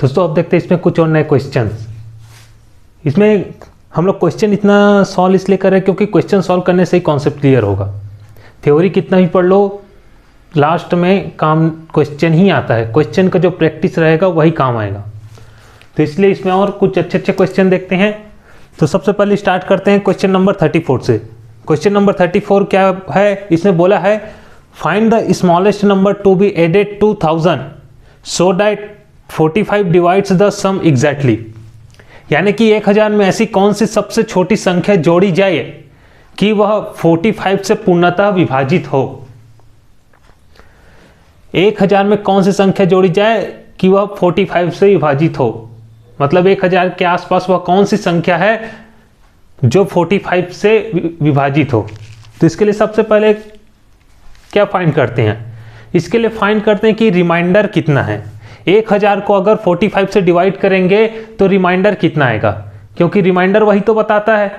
दोस्तों अब देखते हैं इसमें कुछ और नए क्वेश्चन। इसमें हम लोग क्वेश्चन इतना सॉल्व इसलिए कर रहे हैं क्योंकि क्वेश्चन सॉल्व करने से ही कॉन्सेप्ट क्लियर होगा। थ्योरी कितना भी पढ़ लो, लास्ट में काम क्वेश्चन ही आता है। क्वेश्चन का जो प्रैक्टिस रहेगा वही काम आएगा। तो इसलिए इसमें और कुछ अच्छे अच्छे क्वेश्चन देखते हैं। तो सबसे पहले स्टार्ट करते हैं क्वेश्चन नंबर 34 से। क्वेश्चन नंबर 34 क्या है, इसमें बोला है find the smallest number to be added to 1000 so that 45 divides the sum exactly. यानी कि 1000 में ऐसी कौन सी सबसे छोटी संख्या जोड़ी जाए कि वह 45 से पूर्णतः विभाजित हो। 1000 में कौन सी संख्या जोड़ी जाए कि वह 45 से विभाजित हो, मतलब 1000 के आसपास वह कौन सी संख्या है जो 45 से विभाजित हो। तो इसके लिए सबसे पहले क्या फाइंड करते हैं, इसके लिए फाइंड करते हैं कि रिमाइंडर कितना है। 1000 को अगर 45 से डिवाइड करेंगे तो रिमाइंडर कितना आएगा, क्योंकि रिमाइंडर वही तो बताता है।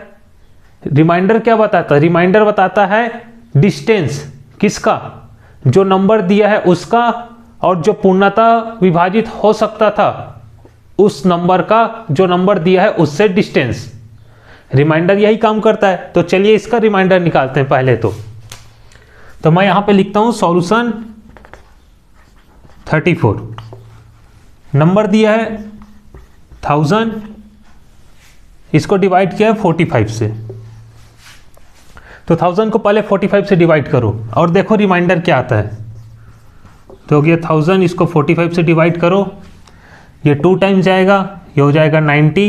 रिमाइंडर क्या बताता है, रिमाइंडर बताता है डिस्टेंस किसका, जो नंबर दिया है उसका, और जो पूर्णतः विभाजित हो सकता था उस नंबर का, जो नंबर दिया है उससे डिस्टेंस। रिमाइंडर यही काम करता है। तो चलिए इसका रिमाइंडर निकालते हैं पहले। तो मैं यहां पे लिखता हूं सॉल्यूशन 34। नंबर दिया है 1000, इसको डिवाइड किया है 45 से। तो 1000 को पहले 45 से डिवाइड करो और देखो रिमाइंडर क्या आता है। तो हो गया 1000, इसको 45 से डिवाइड करो, ये 2 टाइम्स जाएगा, ये हो जाएगा 90,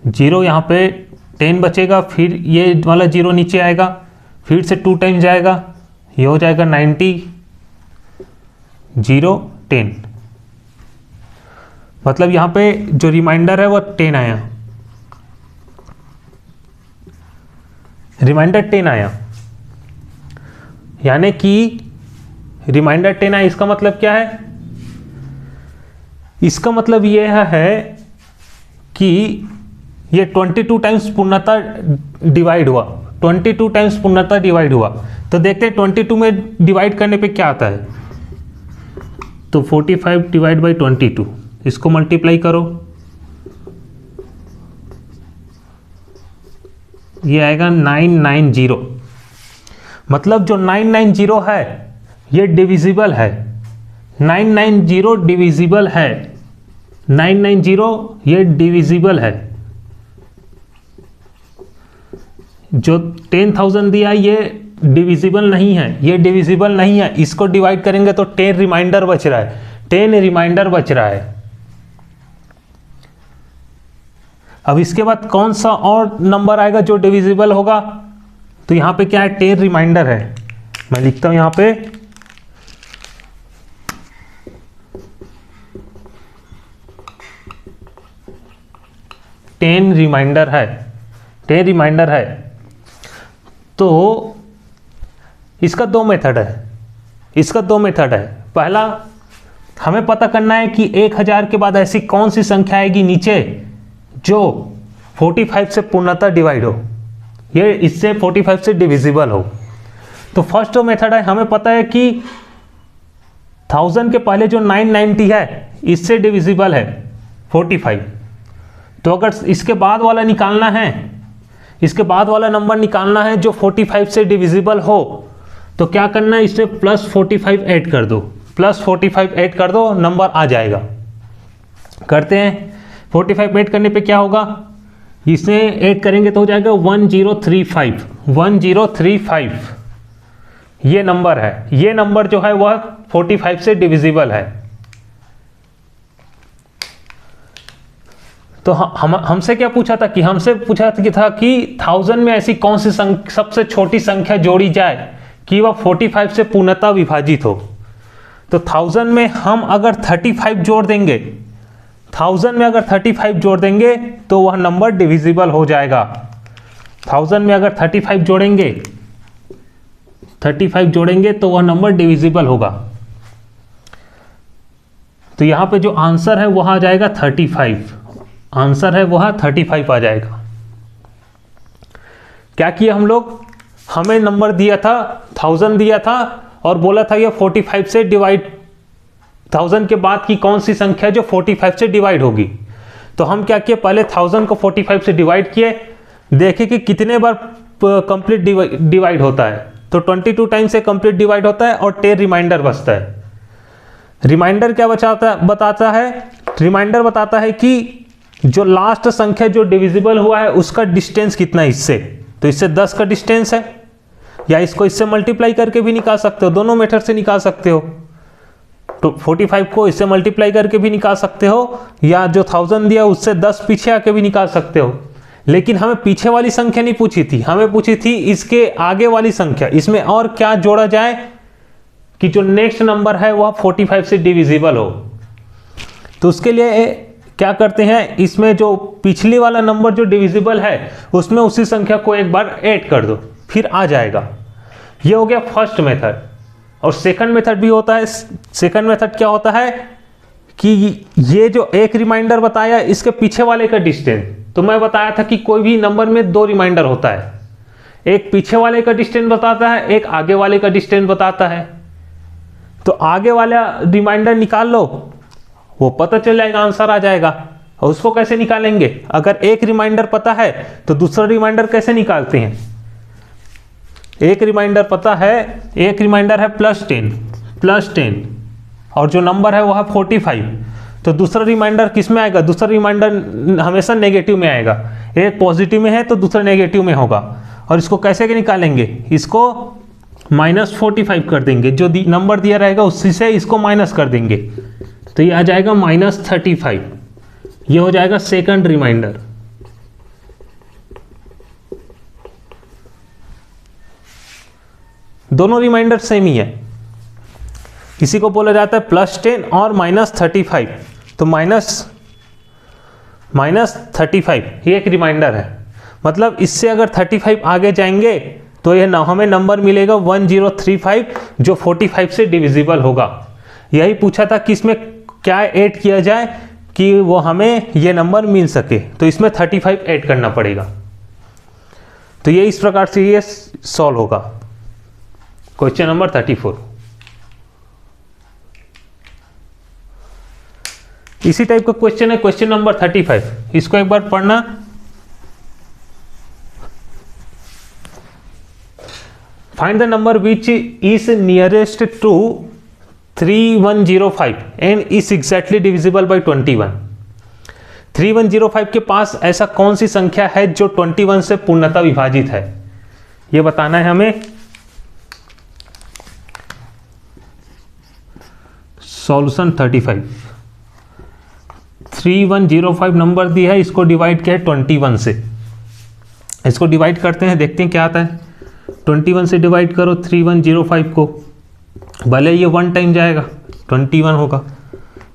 0 यहाँ पे 10 बचेगा, फिर ये वाला 0 नीचे आएगा, फिर से 2 टाइम्स जाएगा, ये हो जाएगा 90, 0, 10। मतलब यहाँ पे जो रिमाइंडर है वो 10 आया, रिमाइंडर 10 आया। यानी कि रिमाइंडर 10 आया, इसका मतलब क्या है, इसका मतलब यह है कि ये 22 टाइम्स पूर्णतः डिवाइड हुआ, 22 टाइम्स पूर्णतः डिवाइड हुआ। तो देखते हैं 22 में डिवाइड करने पे क्या आता है। तो 45 डिवाइड बाई 22, इसको मल्टीप्लाई करो, ये आएगा 990। मतलब जो 990 है ये डिविजिबल है, 990 डिविजिबल है, 990 ये डिविजिबल है। जो 10,000 दिया ये डिविजिबल नहीं है, ये डिविजिबल नहीं है। इसको डिवाइड करेंगे तो 10 रिमाइंडर बच रहा है, 10 रिमाइंडर बच रहा है। अब इसके बाद कौन सा और नंबर आएगा जो डिविजिबल होगा, तो यहां पे क्या है, 10 रिमाइंडर है। मैं लिखता हूं यहां पे 10 रिमाइंडर है, 10 रिमाइंडर है। तो इसका 2 मेथड है, इसका 2 मेथड है। पहला हमें पता करना है कि 1000 के बाद ऐसी कौन सी संख्या आएगी नीचे जो 45 से पूर्णतः डिवाइड हो, ये इससे 45 से डिविजिबल हो। तो फर्स्ट जो मेथड है, हमें पता है कि 1000 के पहले जो 990 है इससे डिविजिबल है 45। तो अगर इसके बाद वाला निकालना है, इसके बाद वाला नंबर निकालना है जो 45 से डिविजिबल हो, तो क्या करना है, इसमें +45 ऐड कर दो, +45 ऐड कर दो, नंबर आ जाएगा। करते हैं। 45 ऐड करने पे क्या होगा, इसमें ऐड करेंगे तो हो जाएगा 1035, 1035 ये नंबर है। ये नंबर जो है वह 45 से डिविजिबल है। तो हमसे क्या पूछा था कि, हमसे पूछा था कि 1000 में ऐसी कौन सी सबसे छोटी संख्या जोड़ी जाए कि वह 45 से पूर्णतः विभाजित हो। तो 1000 में हम अगर 35 जोड़ देंगे, 1000 में अगर 35 जोड़ देंगे तो वह नंबर डिविजिबल हो जाएगा। 1000 में अगर 35 जोड़ेंगे, 35 जोड़ेंगे तो वह नंबर डिविजिबल होगा। तो यहां पे जो आंसर है वह आ जाएगा 35, आंसर है वह 35 आ जाएगा। क्या किया हम लोग, हमें नंबर दिया था 1000 दिया था और बोला था ये 45 से डिवाइड 1000 के बाद की कौन सी संख्या जो 45 से डिवाइड होगी। तो हम क्या किए, पहले 1000 को 45 से डिवाइड किए, देखे कि कितने बार कंप्लीट डिवाइड होता है। तो 22 टाइम से कंप्लीट डिवाइड होता है और 10 रिमाइंडर बचता है। रिमाइंडर क्या बताता है, रिमाइंडर बताता है कि जो लास्ट संख्या जो डिविजिबल हुआ है उसका डिस्टेंस कितना है इससे। तो इससे 10 का डिस्टेंस है, या इसको इससे मल्टीप्लाई करके भी निकाल सकते हो, दोनों मेथड से निकाल सकते हो। तो 45 को इससे मल्टीप्लाई करके भी निकाल सकते हो, या जो 1000 दिया उससे 10 पीछे आके भी निकाल सकते हो। लेकिन हमें पीछे वाली संख्या नहीं पूछी थी, हमें पूछी थी इसके आगे वाली संख्या, इसमें और क्या जोड़ा जाए कि जो नेक्स्ट नंबर है वह 45 से डिविजिबल हो। तो उसके लिए क्या करते हैं, इसमें जो पिछली वाला नंबर जो डिविजिबल है उसमें उसी संख्या को एक बार ऐड कर दो, फिर आ जाएगा। ये हो गया फर्स्ट मेथड। और सेकंड मेथड भी होता है। सेकंड मेथड क्या होता है कि ये जो एक रिमाइंडर बताया इसके पीछे वाले का डिस्टेंस, तो मैं बताया था कि कोई भी नंबर में 2 रिमाइंडर होता है, एक पीछे वाले का डिस्टेंस बताता है, एक आगे वाले का डिस्टेंस बताता है। तो आगे वाला रिमाइंडर निकाल लो, वो पता चल जाएगा, आंसर आ जाएगा। और उसको कैसे निकालेंगे, अगर एक रिमाइंडर पता है तो दूसरा रिमाइंडर कैसे निकालते हैं। एक रिमाइंडर पता है, एक रिमाइंडर है +10 और जो नंबर है वो है 45। तो दूसरा रिमाइंडर किस में आएगा, दूसरा रिमाइंडर हमेशा नेगेटिव में आएगा। एक पॉजिटिव में है तो दूसरा नेगेटिव में होगा। और इसको कैसे निकालेंगे, इसको -45 कर देंगे, जो नंबर दिया रहेगा उसी से इसको माइनस कर देंगे, तो ये आ जाएगा -35। ये हो जाएगा सेकंड रिमाइंडर। दोनों रिमाइंडर सेम ही है। इसी को बोला जाता है +10 और -35। तो -35 ये एक रिमाइंडर है, मतलब इससे अगर 35 आगे जाएंगे तो ये हमें नंबर मिलेगा 1035 जो 45 से डिविजिबल होगा। यही पूछा था कि इसमें क्या ऐड किया जाए कि वो हमें ये नंबर मिल सके, तो इसमें 35 ऐड करना पड़ेगा। तो ये इस प्रकार से ये सॉल्व होगा। Question number 34। इसी टाइप का क्वेश्चन है क्वेश्चन नंबर 35, इसको एक बार पढ़ना। Find the number which is nearest to 3105 and is exactly divisible by 21। 3105 के पास ऐसा कौन सी संख्या है जो 21 से पूर्णतः विभाजित है, ये बताना है हमें। सॉल्यूशन 35। 3105 नंबर दिया है, इसको डिवाइड किया है 21 से। इसको डिवाइड करते हैं, देखते हैं क्या आता है। 21 से डिवाइड करो 3105 को, भले ये 1 टाइम जाएगा 21 होगा,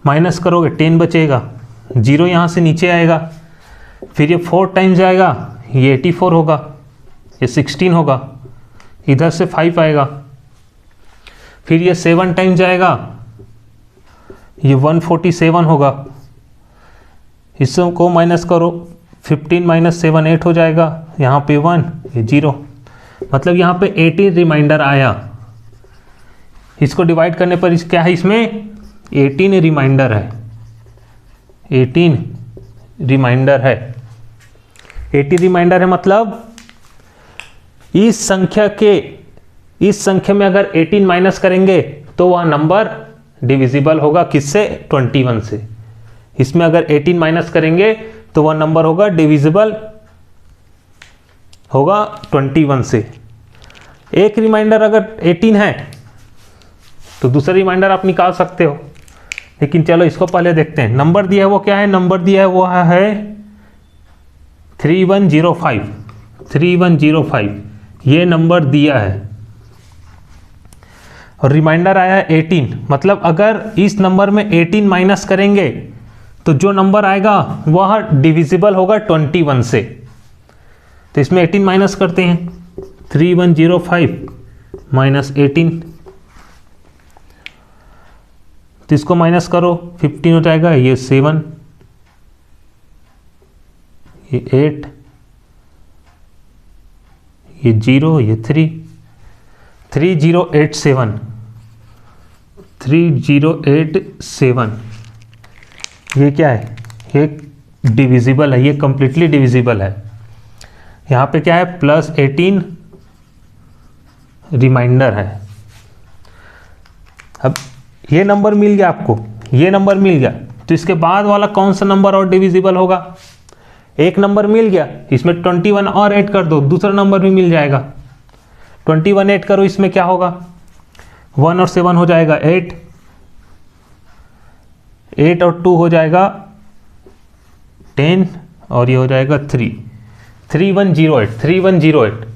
माइनस करोगे 10 बचेगा, 0 यहाँ से नीचे आएगा, फिर ये 4 टाइम जाएगा, ये 84 होगा, ये 16 होगा, इधर से 5 आएगा, फिर ये 7 टाइम जाएगा, ये 147 होगा, इसको माइनस करो, 15 - 7 8 हो जाएगा, यहाँ पे 1 ये 0, मतलब यहाँ पे 18 रिमाइंडर आया। इसको डिवाइड करने पर क्या है, इसमें 18 रिमाइंडर है, 18 रिमाइंडर है। 80 रिमाइंडर है, मतलब इस संख्या में अगर 18 माइनस करेंगे तो वह नंबर डिविजिबल होगा किससे, 21 से। इसमें अगर 18 माइनस करेंगे तो वह नंबर होगा डिविजिबल होगा 21 से। एक रिमाइंडर अगर 18 है तो दूसरा रिमाइंडर आप निकाल सकते हो, लेकिन चलो इसको पहले देखते हैं। नंबर दिया है वो क्या है, नंबर दिया है वो है 3105 ये नंबर दिया है, और रिमाइंडर आया है 18, मतलब अगर इस नंबर में 18 माइनस करेंगे तो जो नंबर आएगा वह डिविजिबल होगा 21 से। तो इसमें 18 माइनस करते हैं, 3105 माइनस 18, तो इसको माइनस करो, 15 हो जाएगा, ये 7, ये 8, ये 0, ये 3, 3087, 3087, ये क्या है, ये डिविजिबल है, ये कंप्लीटली डिविजिबल है। यहाँ पे क्या है, +18 रिमाइंडर है। अब ये नंबर मिल गया आपको, ये नंबर मिल गया, तो इसके बाद वाला कौन सा नंबर और डिविजिबल होगा? एक नंबर मिल गया, इसमें 21 और ऐड कर दो, दूसरा नंबर भी मिल जाएगा। 21 ऐड करो, इसमें क्या होगा, 1 और 7 हो जाएगा 8, 8 और 2 हो जाएगा 10, और ये हो जाएगा 3, 3108।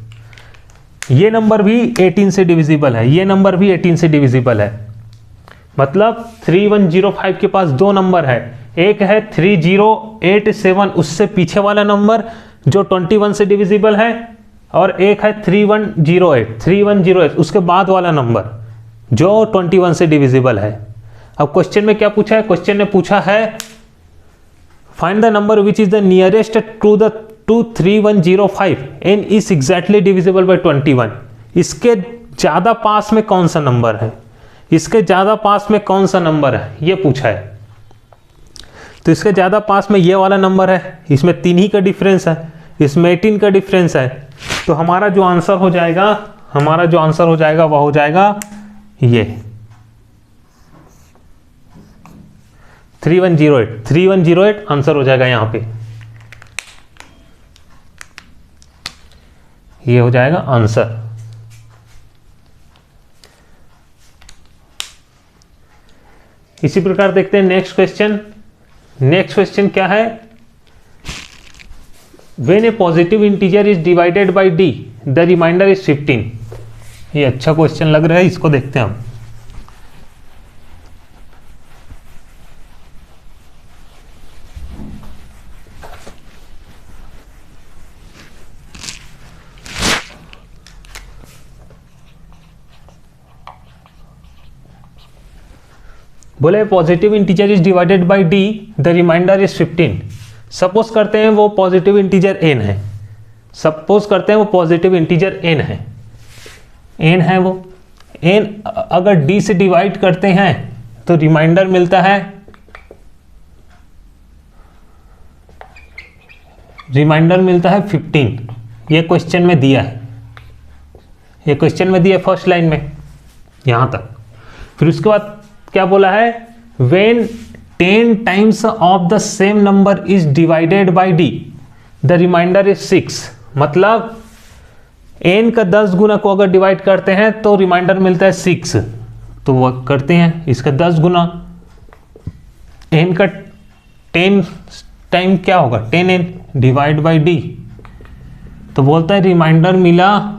ये नंबर भी 18 से डिविजिबल है, ये नंबर भी 18 से डिविजिबल है। मतलब 3105 के पास दो नंबर है, एक है 3087, उससे पीछे वाला नंबर जो 21 से डिविजिबल है, और एक है 3108 उसके बाद वाला नंबर जो 21 से डिविजिबल है। अब क्वेश्चन में क्या पूछा है, क्वेश्चन ने पूछा है find the number which is the nearest to the 3105 and is exactly divisible by 21। इसके ज़्यादा पास में कौन सा नंबर है, इसके ज़्यादा पास में कौन सा नंबर है, ये पूछा है। तो इसके ज़्यादा पास में ये वाला नंबर है, इसमें 3 ही का डिफरेंस है, इसमें 18 का डिफरेंस है। तो हमारा जो आंसर हो जाएगा, वह हो जाएगा ये 3108 आंसर हो जाएगा। यहाँ पे ये हो जाएगा आंसर। इसी प्रकार देखते हैं नेक्स्ट क्वेश्चन। नेक्स्ट क्वेश्चन क्या है, when a positive integer is divided by d the remainder is 15। ये अच्छा क्वेश्चन लग रहा है, इसको देखते हैं हम। बोले positive integer is divided by d the remainder is 15। Suppose करते हैं वो पॉजिटिव इंटीजर n है, सपोज करते हैं वो पॉजिटिव इंटीजर n है, n है वो n अगर d से डिवाइड करते हैं तो रिमाइंडर मिलता है, रिमाइंडर मिलता है 15। ये क्वेश्चन में दिया है, ये क्वेश्चन में दिया फर्स्ट लाइन में यहाँ तक। फिर उसके बाद क्या बोला है, when 10 times of the same number is divided by d the remainder is 6। मतलब n का 10 गुना को अगर डिवाइड करते हैं तो रिमाइंडर मिलता है 6। तो वो करते हैं, इसका 10 गुना n का 10 टाइम क्या होगा 10n डिवाइड बाई d, तो बोलता है रिमाइंडर मिला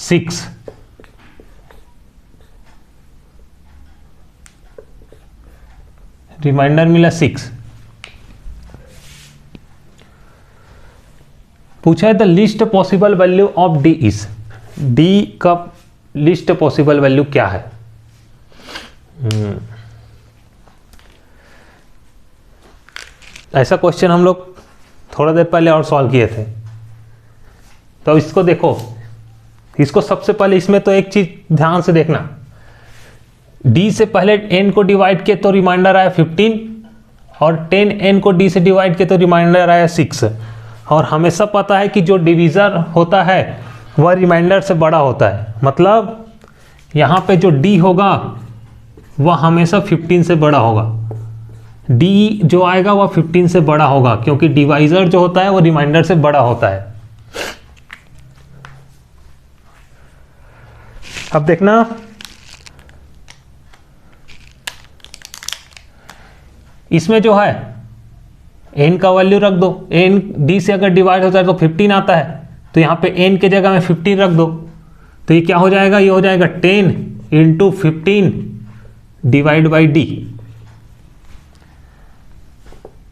6। रिमाइंडर मिला 6। पूछा है the list possible value of d is, d का लिस्ट पॉसिबल वैल्यू क्या है। ऐसा क्वेश्चन हम लोग थोड़ा देर पहले और सॉल्व किए थे। तो इसको देखो, इसको सबसे पहले इसमें तो एक चीज ध्यान से देखना, d से पहले n को डिवाइड किया तो रिमाइंडर आया 15, और 10n को d से डिवाइड किया तो रिमाइंडर आया 6। और हमेशा पता है कि जो डिवीज़र होता है वह रिमाइंडर से बड़ा होता है, मतलब यहाँ पे जो d होगा वह हमेशा 15 से बड़ा होगा, d जो आएगा वह 15 से बड़ा होगा, क्योंकि डिवाइज़र जो होता है वो रिमाइंडर से बड़ा होता है। अब देखना, इसमें जो है n का वैल्यू रख दो, n d से अगर डिवाइड होता है तो 15 आता है, तो यहाँ पे n के जगह में 15 रख दो, तो ये क्या हो जाएगा, ये हो जाएगा 10 into 15 divide by d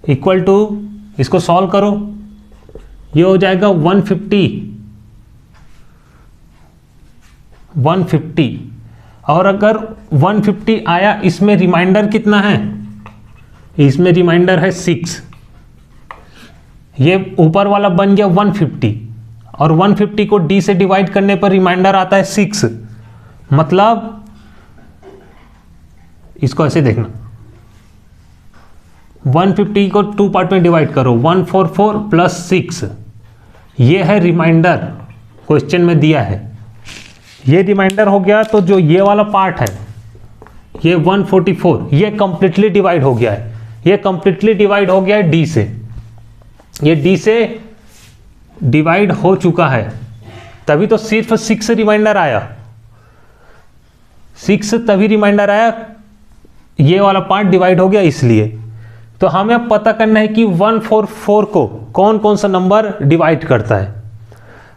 equal to, इसको सॉल्व करो, ये हो जाएगा 150। और अगर 150 आया, इसमें रिमाइंडर कितना है, इसमें रिमाइंडर है 6, ये ऊपर वाला बन गया 150, और 150 को d से डिवाइड करने पर रिमाइंडर आता है 6। मतलब इसको ऐसे देखना, 150 को 2 पार्ट में डिवाइड करो, 144 प्लस 6, ये है रिमाइंडर, क्वेश्चन में दिया है, ये रिमाइंडर हो गया। तो जो ये वाला पार्ट है ये 144, ये कंप्लीटली डिवाइड हो गया है, ये कंप्लीटली डिवाइड हो गया है डी से, ये डी से डिवाइड हो चुका है, तभी तो सिर्फ 6 रिमाइंडर आया, 6 तभी रिमाइंडर आया, ये वाला पार्ट डिवाइड हो गया इसलिए। तो हमें अब पता करना है कि 144 को कौन कौन सा नंबर डिवाइड करता है,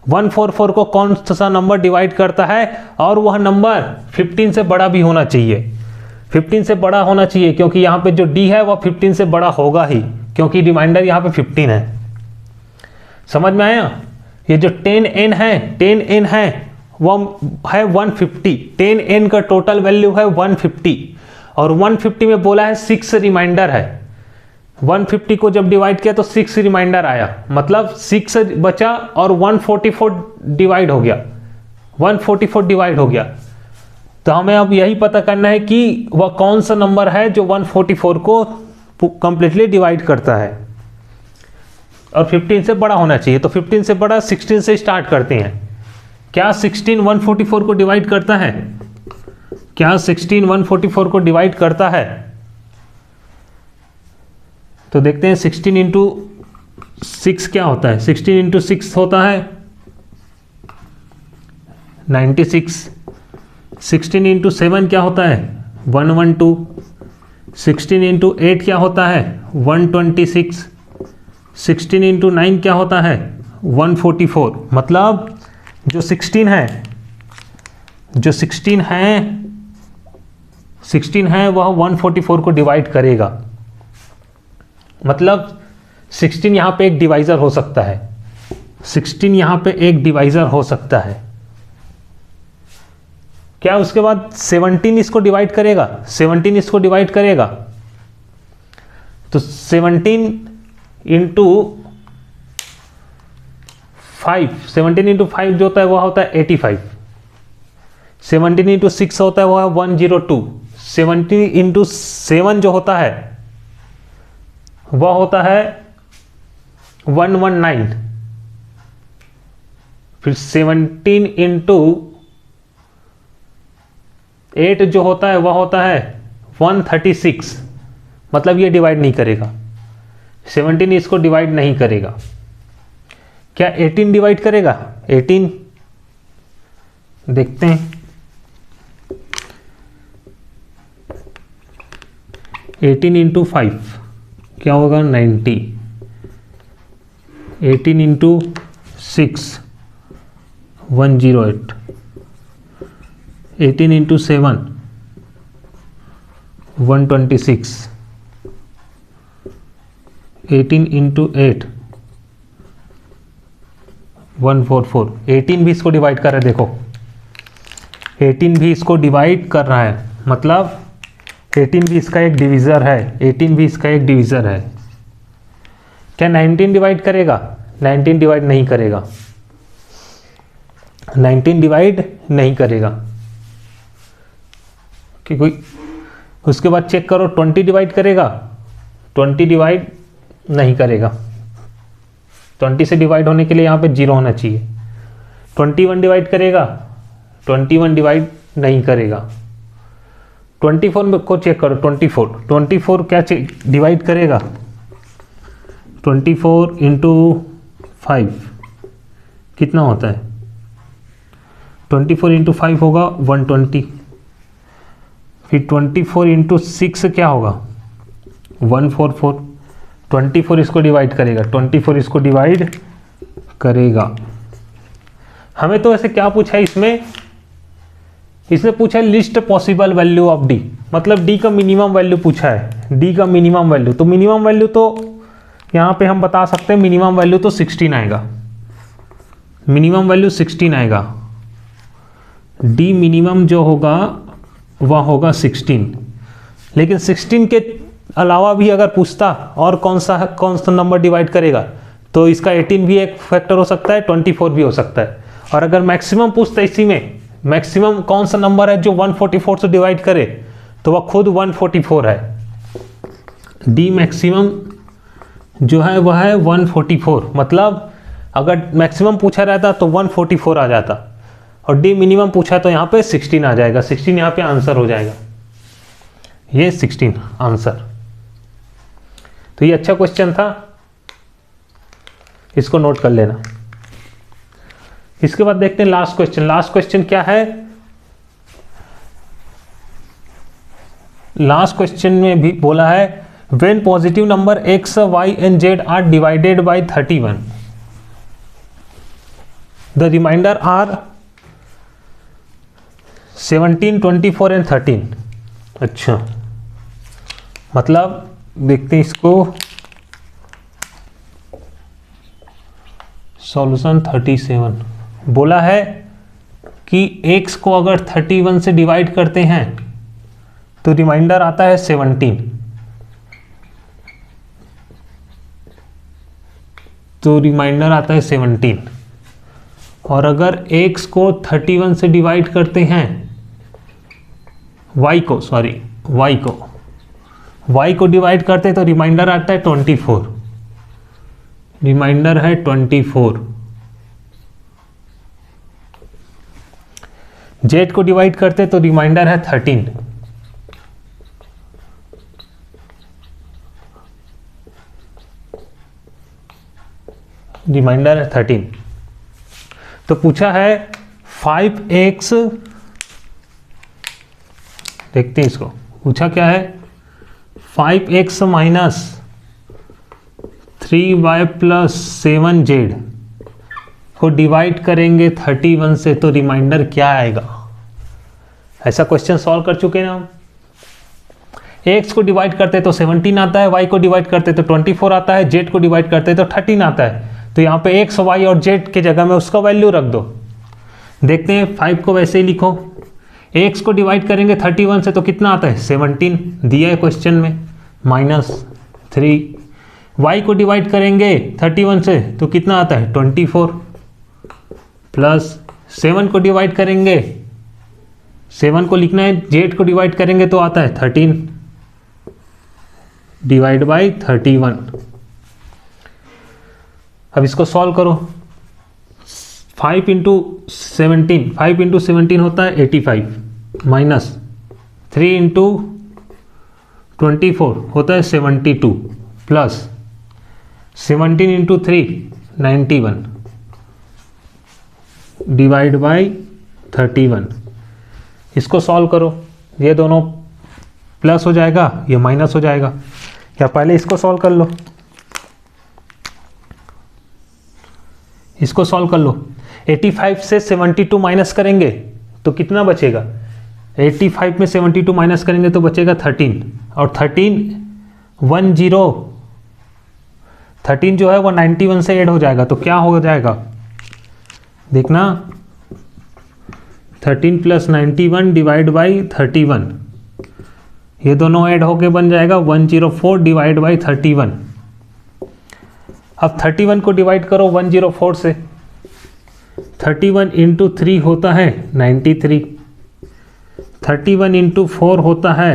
144 को कौन सा नंबर डिवाइड करता है, और वह नंबर 15 से बड़ा भी होना चाहिए, 15 से बड़ा होना चाहिए, क्योंकि यहाँ पे जो डी है वह 15 से बड़ा होगा ही, क्योंकि रिमाइंडर यहाँ पे 15 है। समझ में आया? ये जो 10n है वह है 150, 10n का टोटल वैल्यू है 150, और 150 में बोला है 6 रिमाइंडर है, 150 को जब डिवाइड किया तो 6 रिमाइंडर आया, मतलब 6 बचा और 144 डिवाइड हो गया, 144 डिवाइड हो गया। तो हमें अब यही पता करना है कि वह कौन सा नंबर है जो 144 को कंप्लीटली डिवाइड करता है, और 15 से बड़ा होना चाहिए। तो 15 से बड़ा 16 से स्टार्ट करते हैं। क्या 16 144 को डिवाइड करता है? क्या 16 144 को डिवाइड करता है? तो देखते हैं 16 इंटू 6 क्या होता है। 16 इंटू 6 होता है 96। 16 इंटू 7 क्या होता है 112। 16 इंटू 8 क्या होता है 126। 16 इंटू 9 क्या होता है 144। मतलब जो 16 है वह 144 को डिवाइड करेगा। मतलब 16 यहाँ पे एक डिवाइज़र हो सकता है, 16 यहाँ पे एक डिवाइज़र हो सकता है। क्या उसके बाद 17 इसको डिवाइड करेगा? 17 इसको डिवाइड करेगा। तो 17 इंटू 5, 17 इंटू 5 जो होता है वह होता है 85। 17 इंटू 6 होता है वह है 102। 17 इंटू 7 जो होता है वह होता है 119। फिर 17 इंटू 8 जो होता है वह होता है 136। मतलब ये डिवाइड नहीं करेगा, 17 इसको डिवाइड नहीं करेगा। क्या 18 डिवाइड करेगा? 18 देखते हैं। 18 इंटू 5 क्या होगा 90। 18 इंटू 6 108। 18 इंटू 7 126। 18 इंटू 8 144। 18 भी इसको डिवाइड कर रहा है, देखो 18 भी इसको डिवाइड कर रहा है, मतलब 18 भी इसका एक डिवीज़र है, 18 भी इसका एक डिवीज़र है। क्या 19 डिवाइड करेगा? 19 डिवाइड नहीं करेगा, 19 डिवाइड नहीं करेगा। कि कोई उसके बाद चेक करो 20 डिवाइड करेगा? 20 डिवाइड नहीं करेगा। 20 से डिवाइड होने के लिए यहाँ पे 0 होना चाहिए। 21 डिवाइड करेगा? 21 डिवाइड नहीं करेगा। 24 को चेक करो, 24 क्या डिवाइड करेगा? 24 इंटू 5 कितना होता है? 24 इंटू 5 होगा 120। फिर 24 इंटू 6 क्या होगा 144। 24 इसको डिवाइड करेगा, 24 इसको डिवाइड करेगा। हमें तो ऐसे क्या पूछा है इसमें पूछा है list possible value of D, मतलब डी का मिनिमम वैल्यू पूछा है, डी का मिनिमम वैल्यू। तो मिनिमम वैल्यू तो यहाँ पे हम बता सकते हैं, मिनिमम वैल्यू तो 16 आएगा, मिनिमम वैल्यू 16 आएगा। डी मिनिमम जो होगा वह होगा 16। लेकिन 16 के अलावा भी अगर पूछता और कौन सा नंबर डिवाइड करेगा, तो इसका 18 भी एक फैक्टर हो सकता है, 24 भी हो सकता है। और अगर मैक्सिमम पूछता इसी में, मैक्सिमम कौन सा नंबर है जो 144 से डिवाइड करे, तो वह खुद 144 है। डी मैक्सिमम जो है वह है 144, मतलब अगर मैक्सिमम पूछा रहता तो 144 आ जाता, और डी मिनिमम पूछा तो यहाँ पे 16 आ जाएगा। 16 यहाँ पे आंसर हो जाएगा, ये 16 आंसर। तो ये अच्छा क्वेश्चन था, इसको नोट कर लेना। इसके बाद देखते हैं लास्ट क्वेश्चन। लास्ट क्वेश्चन क्या है? लास्ट क्वेश्चन में भी बोला है when positive number x, y and z are divided by 31 the remainder are 17, 24 and 13। अच्छा, मतलब देखते हैं इसको। सॉल्यूशन 37 बोला है कि x को अगर 31 से डिवाइड करते हैं तो रिमाइंडर आता है 17, तो रिमाइंडर आता है 17। और अगर x को 31 से डिवाइड करते हैं, y को डिवाइड करते हैं तो रिमाइंडर आता है 24, रिमाइंडर है 24। z को डिवाइड करते हैं तो रिमाइंडर है 13, रिमाइंडर है 13। तो पूछा है 5x, देखते हैं इसको। पूछा क्या है? 5x minus 3y plus 7z को डिवाइड करेंगे 31 से तो रिमाइंडर क्या आएगा? ऐसा क्वेश्चन सॉल्व कर चुके ना हम। x को डिवाइड करते तो 17 आता है, y को डिवाइड करते तो 24 आता है, z को डिवाइड करते तो 13 आता है। तो यहाँ पे x, y और z के जगह में उसका वैल्यू रख दो। देखते हैं, 5 को वैसे ही लिखो। x को डिवाइड करेंगे 31 से तो कितना आता है? 17 दिया है क्वेश्चन में, माइनस 3। y को डिवाइड करेंगे 31 से तो कितना आता है? 24 प्लस 7 को डिवाइड करेंगे, 7 को लिखना है, z को डिवाइड करेंगे तो आता है 13 डिवाइड बाई 31। अब इसको सॉल्व करो। 5 इंटू 17 होता है 85, माइनस 3 इंटू 24 होता है 72, प्लस 17 इंटू 3 91 डिवाइड बाई 31। इसको सॉल्व करो, ये दोनों प्लस हो जाएगा, ये माइनस हो जाएगा। या पहले इसको सॉल्व कर लो, इसको सॉल्व कर लो। 85 से 72 माइनस करेंगे तो कितना बचेगा? 85 में 72 माइनस करेंगे तो बचेगा 13, और 13 जो है वो 91 से ऐड हो जाएगा तो क्या हो जाएगा? देखना, 13 प्लस 91 डिवाइड बाई 31, ये दोनों ऐड होके बन जाएगा 104 डिवाइड बाई 31। अब 31 को डिवाइड करो 104 से, 31 इंटू 3 होता है 93, 31 इंटू 4 होता है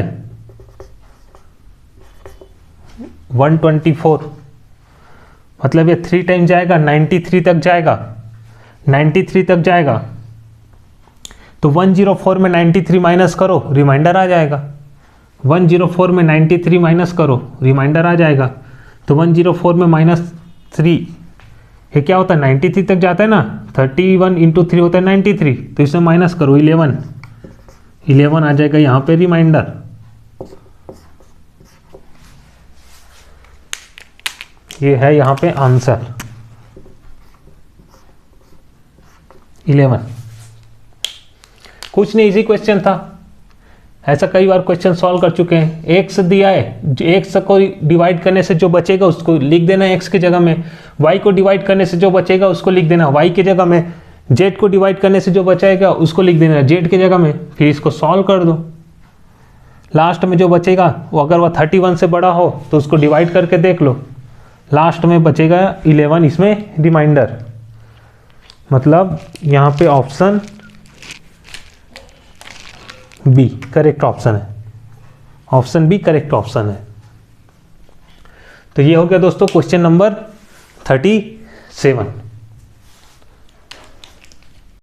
124, मतलब ये 3 टाइम जाएगा, 93 तक जाएगा, 93 तक जाएगा। तो 104 में 93 माइनस करो, रिमाइंडर आ जाएगा। 104 में 93 माइनस करो, रिमाइंडर आ जाएगा। तो 104 में -3 ये क्या होता है? 93 तक जाता है ना। 31 इंटू 3 होता है 93, तो इसमें माइनस करो 11 आ जाएगा यहाँ पे रिमाइंडर। ये है यहाँ पे आंसर 11। कुछ नहीं, इजी क्वेश्चन था, ऐसा कई बार क्वेश्चन सॉल्व कर चुके हैं। एक्स दिया है, एक्स को डिवाइड करने से जो बचेगा उसको लिख देना एक्स की जगह में, वाई को डिवाइड करने से जो बचेगा उसको लिख देना वाई की जगह में, जेड को डिवाइड करने से जो बचेगा उसको लिख देना जेड की जगह में। फिर इसको सॉल्व कर दो, लास्ट में जो बचेगा वो अगर वह 31 से बड़ा हो तो उसको डिवाइड करके देख लो, लास्ट में बचेगा 11 इसमें रिमाइंडर। मतलब यहाँ पे ऑप्शन बी करेक्ट ऑप्शन है। ऑप्शन बी करेक्ट ऑप्शन है। तो ये हो गया दोस्तों क्वेश्चन नंबर 37।